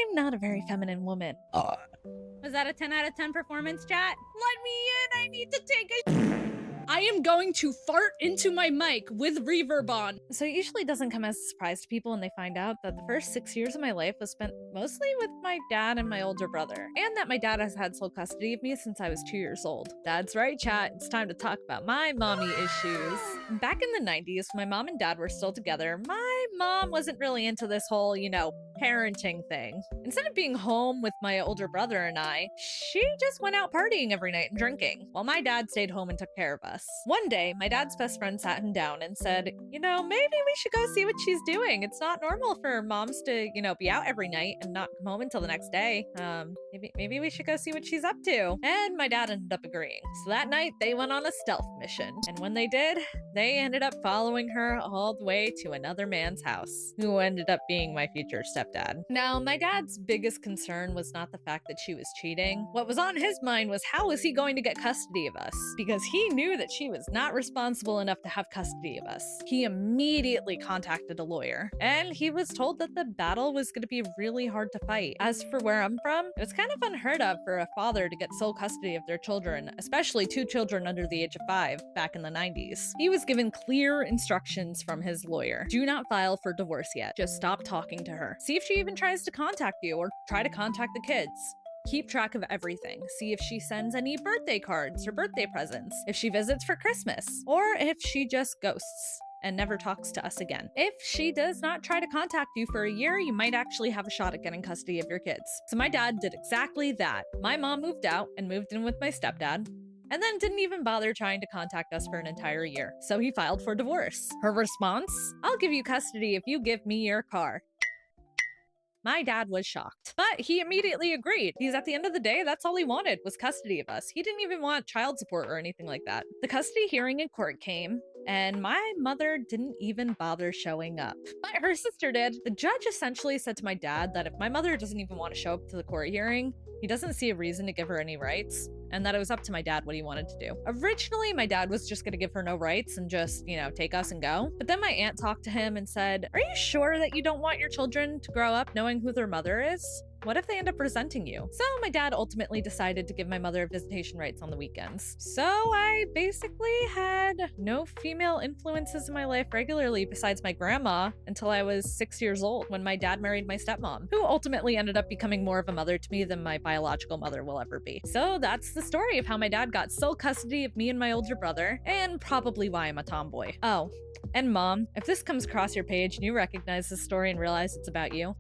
I'm not a very feminine woman. Was that a 10 out of 10 performance, chat? Let me in, I need to take a I am going to fart into my mic with reverb on. So it usually doesn't come as a surprise to people when they find out that the first 6 years of my life was spent mostly with my dad and my older brother, and that my dad has had sole custody of me since I was 2 years old. That's right, chat, it's time to talk about my mommy issues. Back in the 90s, when my mom and dad were still together, my mom wasn't really into this whole, parenting thing. Instead of being home with my older brother and I, she just went out partying every night and drinking, while my dad stayed home and took care of us. One day, my dad's best friend sat him down and said, maybe we should go see what she's doing. It's not normal for moms to, be out every night and not come home until the next day. Maybe we should go see what she's up to. And my dad ended up agreeing. So that night, they went on a stealth mission. And when they did, they ended up following her all the way to another man's house, who ended up being my future stepdad. Now, my dad's biggest concern was not the fact that she was cheating. What was on his mind was how was he going to get custody of us? Because he knew that she was not responsible enough to have custody of us. He immediately contacted a lawyer, and he was told that the battle was going to be really hard to fight. As for where I'm from, it was kind of unheard of for a father to get sole custody of their children, especially 2 children under the age of 5 back in the 90s. He was given clear instructions from his lawyer. Do not file for divorce yet. Just stop talking to her. See if she even tries to contact you or try to contact the kids. Keep track of everything. See if she sends any birthday cards or birthday presents, if she visits for Christmas, or if she just ghosts and never talks to us again. If she does not try to contact you for a year, you might actually have a shot at getting custody of your kids. So my dad did exactly that. My mom moved out and moved in with my stepdad, and then didn't even bother trying to contact us for an entire year. So he filed for divorce. Her response? I'll give you custody if you give me your car. My dad was shocked, but he immediately agreed, because at the end of the day, that's all he wanted was custody of us. He didn't even want child support or anything like that. The custody hearing in court came, and my mother didn't even bother showing up, but her sister did. The judge essentially said to my dad that if my mother doesn't even want to show up to the court hearing, he doesn't see a reason to give her any rights, and that it was up to my dad what he wanted to do. Originally, my dad was just gonna give her no rights and just, take us and go. But then my aunt talked to him and said, "Are you sure that you don't want your children to grow up knowing who their mother is? What if they end up resenting you?" So my dad ultimately decided to give my mother visitation rights on the weekends. So I basically had no female influences in my life regularly besides my grandma until I was 6 years old, when my dad married my stepmom, who ultimately ended up becoming more of a mother to me than my biological mother will ever be. So that's the story of how my dad got sole custody of me and my older brother, and probably why I'm a tomboy. Oh, and mom, if this comes across your page and you recognize this story and realize it's about you,